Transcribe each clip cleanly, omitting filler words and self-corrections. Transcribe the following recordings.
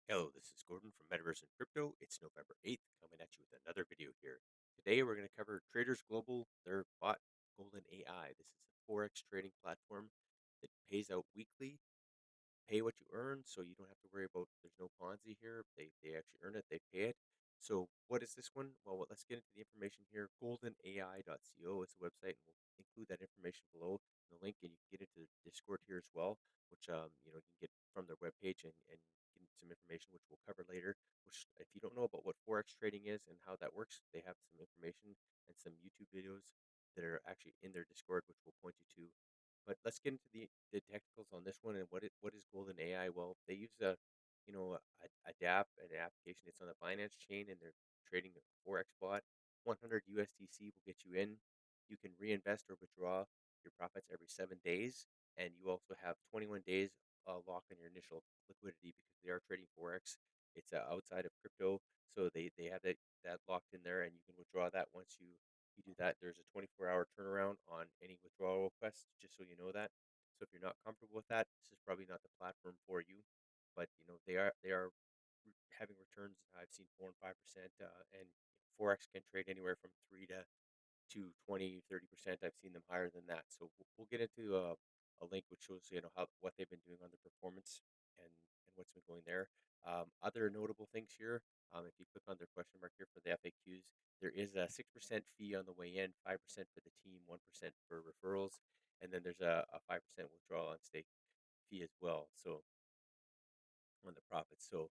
Hello, this is Gordon from Metaverse and Crypto. It's November 8th, coming at you with another video here. Today we're going to cover Traders Global, their bot GoldenAI. This is a Forex trading platform that pays out weekly, pay what you earn, so you don't have to worry about there's no Ponzi here. They actually earn it, they pay it. So what is this one? Well, let's get into the information here. GoldenAI.co is the website, and we'll include that information below in the link, and you can get into the Discord here as well, which you can get from their webpage and get some information which we'll cover later. Which, if you don't know about what forex trading is and how that works, they have some information and some YouTube videos that are actually in their Discord, which we'll point you to. But let's get into the technicals on this one and what is Golden AI? Well, they use a DApp, an application. It's on the Binance chain, and they're trading a forex bot. 100 USDC will get you in. You can reinvest or withdraw your profits every 7 days, and you also have 21 days lock on your initial liquidity because they are trading forex. It's outside of crypto, so they have that locked in there, and you can withdraw that once you do that. There's a 24-hour turnaround on any withdrawal requests, just so you know that. So if you're not comfortable with that, this is probably not the platform for you. But they are having returns. I've seen 4 and 5%, and forex can trade anywhere from 3 to 20, 30%. I've seen them higher than that. So we'll get into a link which shows how what they've been doing on their performance and what's been going there. Other notable things here. If you click on their question mark here for the FAQs, there is a 6% fee on the way in, 5% for the team, 1% for referrals, and then there's a 5% withdrawal on stake fee as well. So on the profits. So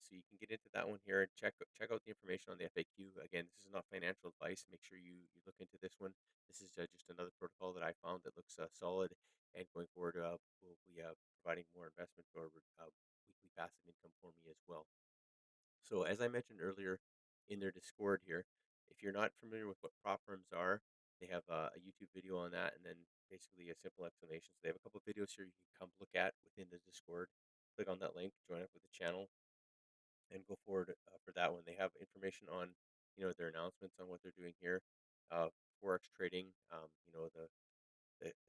you can get into that one here and check out the information on the FAQ. Again, this is not financial advice. Make sure you look into this one. This is just another protocol that I found that looks solid, and going forward, will be providing more investment or weekly passive income for me as well. So as I mentioned earlier in their Discord here, if you're not familiar with what prop firms are, they have a YouTube video on that, and then basically a simple explanation. So they have a couple of videos here you can come look at within the Discord. Click on that link, join up with the channel, and go forward for that one. They have information on, their announcements on what they're doing here, uh, forex trading, the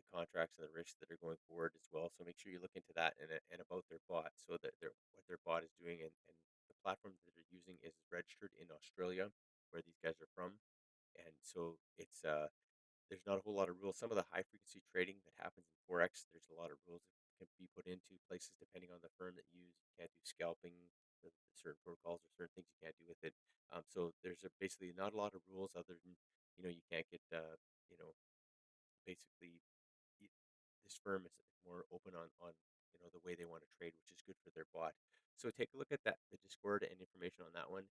contracts and the risks that are going forward as well. So make sure you look into that and about their bot, so that what their bot is doing, and the platform that they're using is registered in Australia, where these guys are from, and so it's there's not a whole lot of rules. Some of the high frequency trading that happens in forex, there's a lot of rules that can be put into places depending on the firm that you use. You can't do scalping. There's certain protocols or certain things you can't do with it. So there's basically not a lot of rules other than you can't get you know basically y- this firm is more open on the way they want to trade, which is good for their bot. So take a look at that, the Discord and information on that one.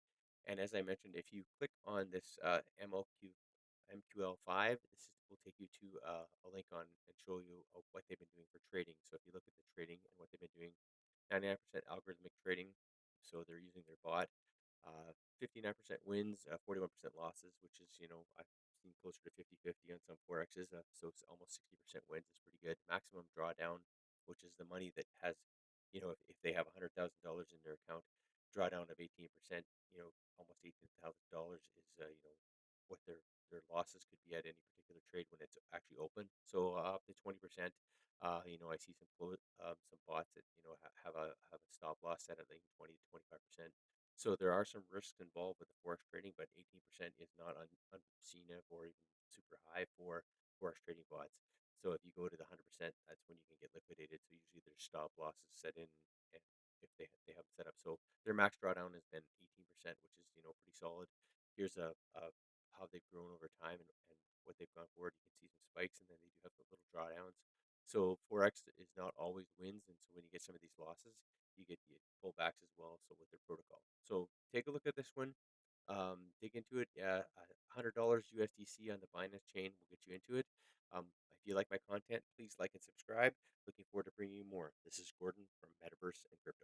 And as I mentioned, if you click on this MQL5, this will take you to a link on and show you what they've been doing for trading. So if you look at the trading and what they've been doing, 99% algorithmic trading, so they're using their bot. 59% wins, 41% losses, which is, I've seen closer to 50-50 on some forexes. So it's almost 60% wins is pretty good. Maximum drawdown, which is the money that has, if they have $100,000 in their account, drawdown of 18%, almost $18,000 is, what their losses could be at any particular trade when it's actually open. So up to 20%. I see some bots that have a stop loss set at like 20 to 25%. So there are some risks involved with the forex trading, but 18% is not unseen or even super high for forex trading bots. So if you go to the 100%, that's when you can get liquidated. So usually there's stop losses set in, and if they have it set up. So their max drawdown has been 18%, which is pretty solid. Here's a how they've grown over time and what they've gone forward. You can see some spikes, and then they do have the little drawdowns. So forex is not always wins, and so when you get some of these losses, you get the pullbacks as well. So with their protocol, so take a look at this one. Dig into it. $100 USDC on the Binance chain will get you into it. If you like my content, please like and subscribe. Looking forward to bringing you more. This is Gordon from Metaverse and Crypto.